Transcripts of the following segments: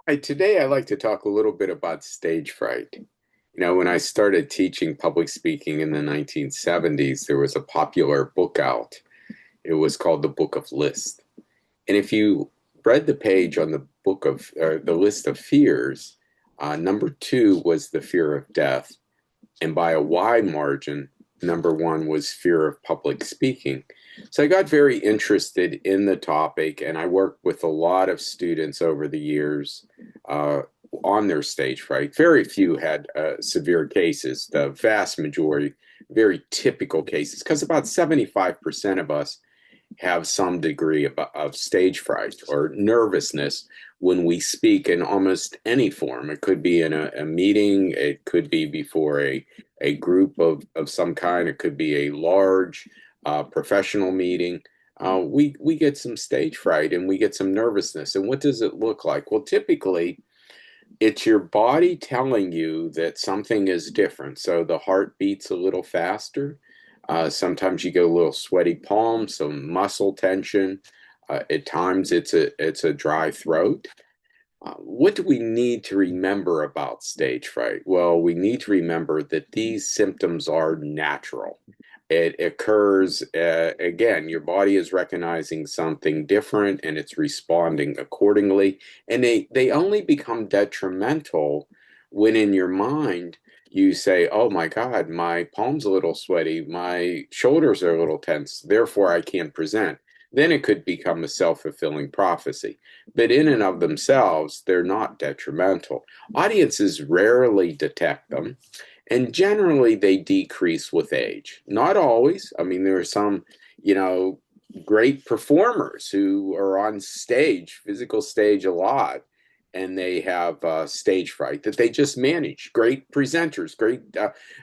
Hi, today I'd like to talk a little bit about stage fright. When I started teaching public speaking in the 1970s, there was a popular book out. It was called the Book of Lists. And if you read the page on the book of the list of fears, number two was the fear of death. And by a wide margin, number one was fear of public speaking. So I got very interested in the topic, and I worked with a lot of students over the years uh, on their stage fright. Very few had severe cases, the vast majority, very typical cases, because about 75% of us have some degree of stage fright or nervousness when we speak in almost any form. It could be in a meeting, it could be before a group of some kind, it could be a large professional meeting. We get some stage fright and we get some nervousness. And what does it look like? Well, typically, it's your body telling you that something is different. So the heart beats a little faster. Sometimes you get a little sweaty palms, some muscle tension. At times, it's a dry throat. What do we need to remember about stage fright? Well, we need to remember that these symptoms are natural. It occurs, again, your body is recognizing something different and it's responding accordingly. And they only become detrimental when in your mind you say, oh my God, my palm's a little sweaty, my shoulders are a little tense, therefore I can't present. Then it could become a self-fulfilling prophecy. But in and of themselves, they're not detrimental. Audiences rarely detect them, and generally they decrease with age. Not always. I mean, there are some, you know, great performers who are on stage, physical stage a lot, and they have stage fright that they just manage. Great presenters, great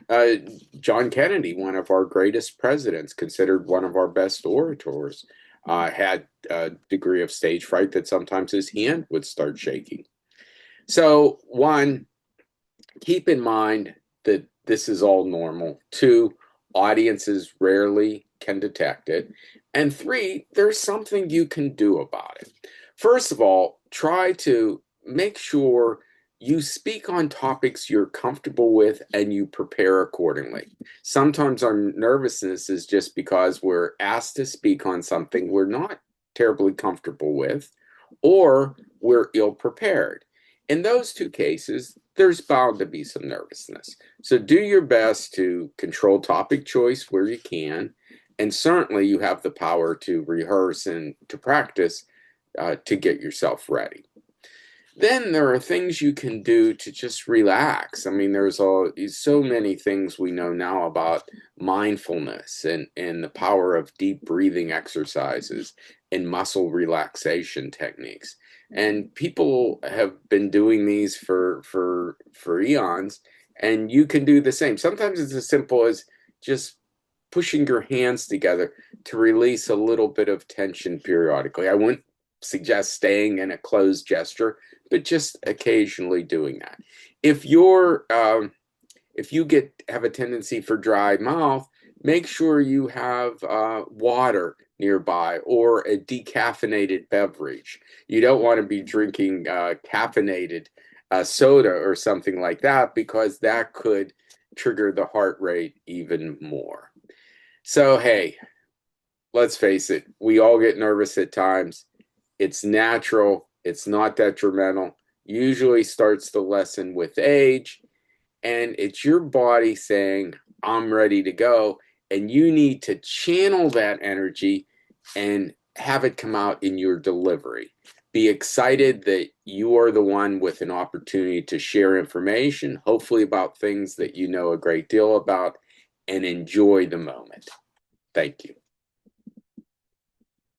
uh, John Kennedy, one of our greatest presidents, considered one of our best orators, had a degree of stage fright that sometimes his hand would start shaking. So, one, keep in mind that this is all normal. Two, audiences rarely can detect it. And three, there's something you can do about it. First of all, try to make sure you speak on topics you're comfortable with and you prepare accordingly. Sometimes our nervousness is just because we're asked to speak on something we're not terribly comfortable with, or we're ill prepared. In those two cases, there's bound to be some nervousness. So do your best to control topic choice where you can. And certainly you have the power to rehearse and to practice to get yourself ready. Then there are things you can do to just relax. I mean, so many things we know now about mindfulness and the power of deep breathing exercises and muscle relaxation techniques. And people have been doing these for eons, and you can do the same. Sometimes it's as simple as just pushing your hands together to release a little bit of tension periodically. I wouldn't suggest staying in a closed gesture, but just occasionally doing that. If you're if you get have a tendency for dry mouth, make sure you have water nearby or a decaffeinated beverage. You don't want to be drinking caffeinated soda or something like that because that could trigger the heart rate even more. So, hey, let's face it, we all get nervous at times. It's natural, it's not detrimental, usually starts to lessen with age, and it's your body saying, I'm ready to go. And you need to channel that energy and have it come out in your delivery. Be excited that you are the one with an opportunity to share information, hopefully about things that you know a great deal about, and enjoy the moment. Thank you.